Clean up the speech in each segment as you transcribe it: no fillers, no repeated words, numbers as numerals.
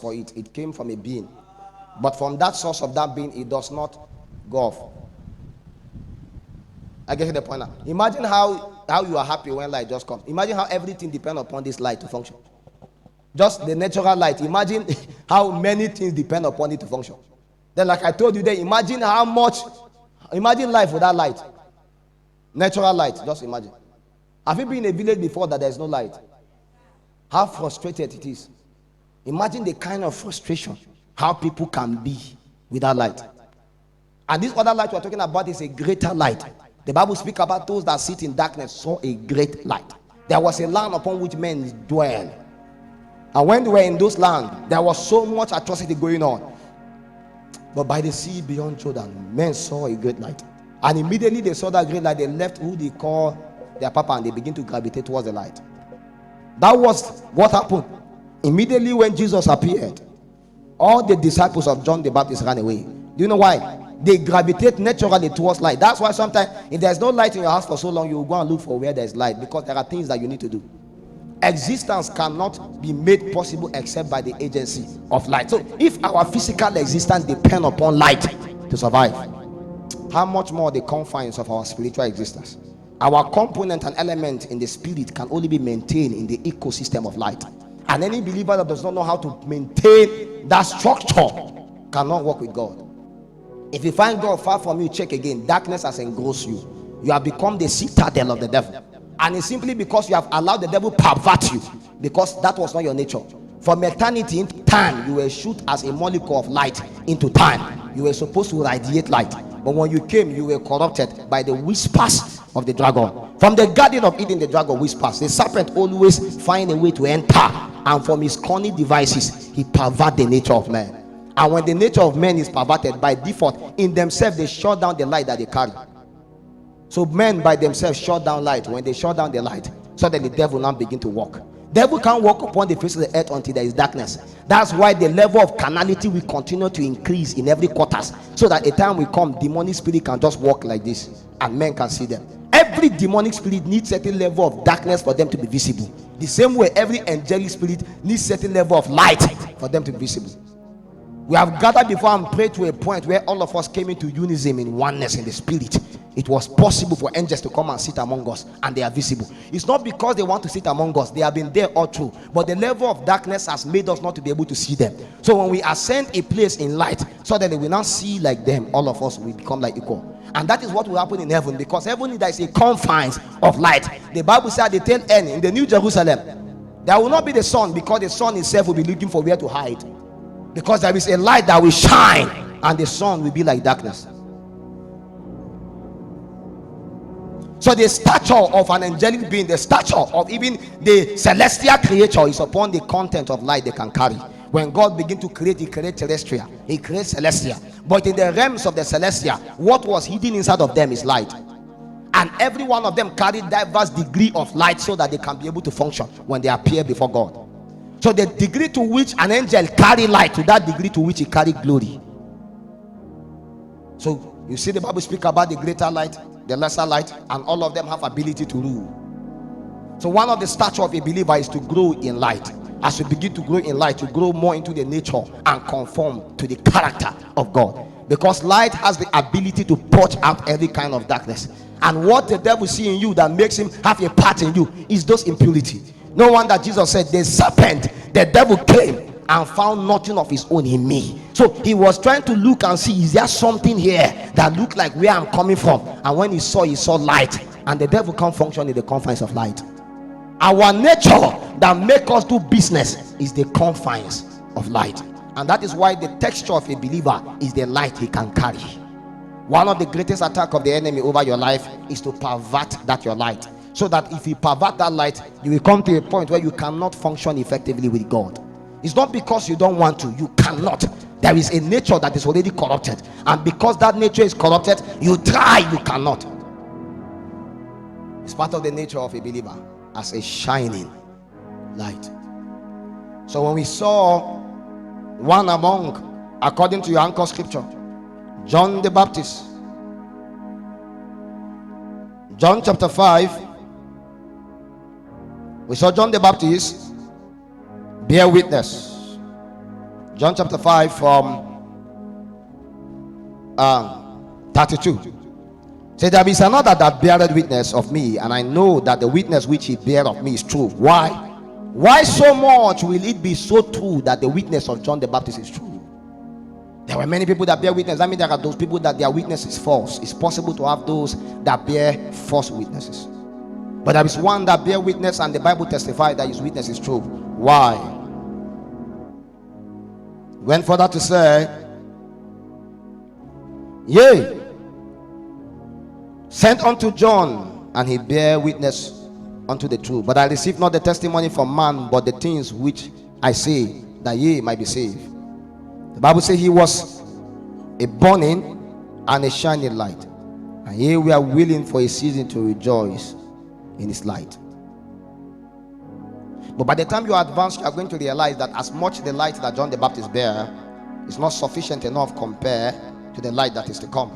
for it. It came from a being. But from that source of that being, it does not go off. I get the point now. Imagine how you are happy when light just comes. Imagine how everything depends upon this light to function. Just the natural light. Imagine how many things depend upon it to function. Then, like I told you there, imagine life without light. Natural light, just imagine. Have you been in a village before that there's no light? How frustrated it is. Imagine the kind of frustration how people can be without light. And this other light we're talking about is a greater light. The Bible speaks about those that sit in darkness saw a great light. There was a land upon which men dwell. And when they were in those lands, there was so much atrocity going on. But by the sea beyond Jordan, men saw a great light. And immediately they saw that great light, they left who they call their papa and they begin to gravitate towards the light. That was what happened. Immediately when Jesus appeared, all the disciples of John the Baptist ran away. Do you know why? They gravitate naturally towards light. That's why sometimes if there's no light in your house for so long, you will go and look for where there's light, because there are things that you need to do. Existence cannot be made possible except by the agency of light. So if our physical existence depends upon light to survive, how much more the confines of our spiritual existence? Our component and element in the spirit can only be maintained in the ecosystem of light. And any believer that does not know how to maintain that structure cannot work with God. If you find God far from you, check again. Darkness has engrossed you. You have become the citadel of the devil. And it's simply because you have allowed the devil pervert you, because that was not your nature. From eternity into time, you were shoot as a molecule of light into time. You were supposed to radiate light. But when you came, you were corrupted by the whispers of the dragon. From the Garden of Eden, the dragon whispers. The serpent always finds a way to enter, and from his cunning devices, he perverts the nature of man. And when the nature of man is perverted, by default, in themselves, they shut down the light that they carry. So men by themselves shut down light. When they shut down the light, so that the devil now begin to walk. Devil can't walk upon the face of the earth until there is darkness. That's why the level of carnality will continue to increase in every quarters, so that a time will come, demonic spirit can just walk like this and men can see them. Every demonic spirit needs certain level of darkness for them to be visible. The same way every angelic spirit needs certain level of light for them to be visible. We have gathered before and prayed to a point where all of us came into unison in oneness in the spirit. It was possible for angels to come and sit among us, and they are visible. It's not because they want to sit among us, they have been there all through, but the level of darkness has made us not to be able to see them. So when we ascend a place in light, so that they will not see like them, all of us will become like equal. And that is what will happen in heaven, because heaven there is a confines of light. The Bible said at the tail end, in the New Jerusalem, there will not be the sun, because the sun itself will be looking for where to hide, because there is a light that will shine, and the sun will be like darkness. So the stature of an angelic being, the stature of even the celestial creature, is upon the content of light they can carry. When God begins to create, he creates terrestrial, he creates celestial. But in the realms of the celestial, what was hidden inside of them is light. And every one of them carried diverse degree of light, so that they can be able to function when they appear before God. So the degree to which an angel carry light, to that degree to which he carry glory. So you see the Bible speak about the greater light, the lesser light, and all of them have ability to rule. So one of the stature of a believer is to grow in light. As you begin to grow in light, you grow more into the nature and conform to the character of God, because light has the ability to purge out every kind of darkness. And what the devil sees in you that makes him have a part in you is those impurity. No wonder Jesus said, the serpent, the devil came and found nothing of his own in me. So he was trying to look and see, is there something here that looked like where I'm coming from? And when he saw light. And the devil can't function in the confines of light. Our nature that make us do business is the confines of light. And that is why the texture of a believer is the light he can carry. One of the greatest attack of the enemy over your life is to pervert that your light, so that if you pervert that light, you will come to a point where you cannot function effectively with God. It's not because you don't want to, you cannot. There is a nature that is already corrupted, and because that nature is corrupted, you try, you cannot. It's part of the nature of a believer as a shining light. So when we saw one among, according to your anchor scripture, John the Baptist, John chapter 5, we saw John the Baptist bear witness John chapter 5 from 32. Say, there is another that beareth witness of me, and I know that the witness which he beareth of me is true. Why so much will it be so true that the witness of John the Baptist is true? There were many people that bear witness. That means there are those people that their witness is false. It's possible to have those that bear false witnesses, but there is one that bear witness, and the Bible testifies that his witness is true. Why? Went further to say, yea, sent unto John, and he bear witness unto the truth. But I received not the testimony from man, but the things which I say, that ye might be saved. The Bible says he was a burning and a shining light, and ye were willing for a season to rejoice in his light. But by the time you advance, you are going to realize that as much the light that John the Baptist bear is not sufficient enough compared to the light that is to come.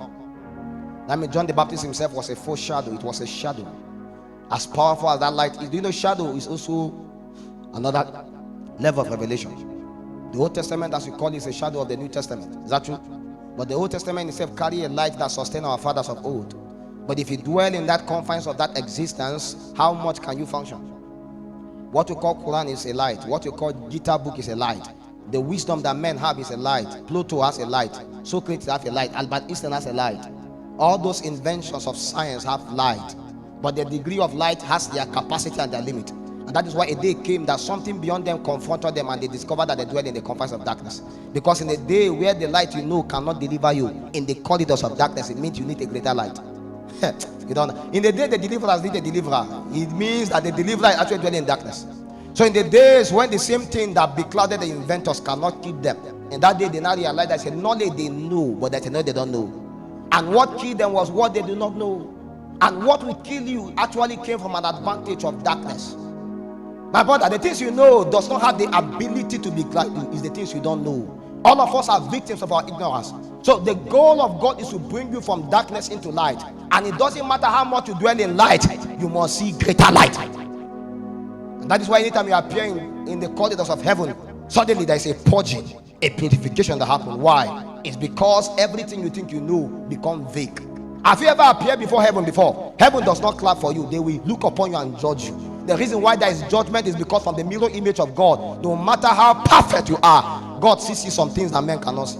That means John the Baptist himself was a foreshadow. It was a shadow. As powerful as that light is, do you know shadow is also another level of revelation? The Old Testament, as we call it, is a shadow of the New Testament. Is that true? But the Old Testament itself carry a light that sustained our fathers of old. But if you dwell in that confines of that existence, how much can you function? What you call Quran is a light. What you call Gita book is a light. The wisdom that men have is a light. Plato has a light. Socrates has a light. Albert Einstein has a light. All those inventions of science have light, but the degree of light has their capacity and their limit. And that is why a day came that something beyond them confronted them, and they discovered that they dwell in the confines of darkness. Because in a day where the light cannot deliver you in the corridors of darkness, it means you need a greater light. You don't know. In the day the deliverers need a deliverer, it means that the deliverer is actually dwelling in darkness. So in the days when the same thing that beclouded the inventors cannot keep them, in that day they now realize that it's a knowledge they know, but that's a knowledge they don't know. And what killed them was what they do not know. And what will kill you actually came from an advantage of darkness. My brother, the things you know does not have the ability to be glad you. It's the things you don't know. All of us are victims of our ignorance. So the goal of God is to bring you from darkness into light. And it doesn't matter how much you dwell in light, you must see greater light. And that is why anytime you appear in the corridors of heaven, suddenly there is a purging, a purification that happens. Why? It's because everything you think you know becomes vague. Have you ever appeared before heaven before? Heaven does not clap for you. They will look upon you and judge you. The reason why there is judgment is because from the mirror image of God, no matter how perfect you are, God sees some things that men cannot see.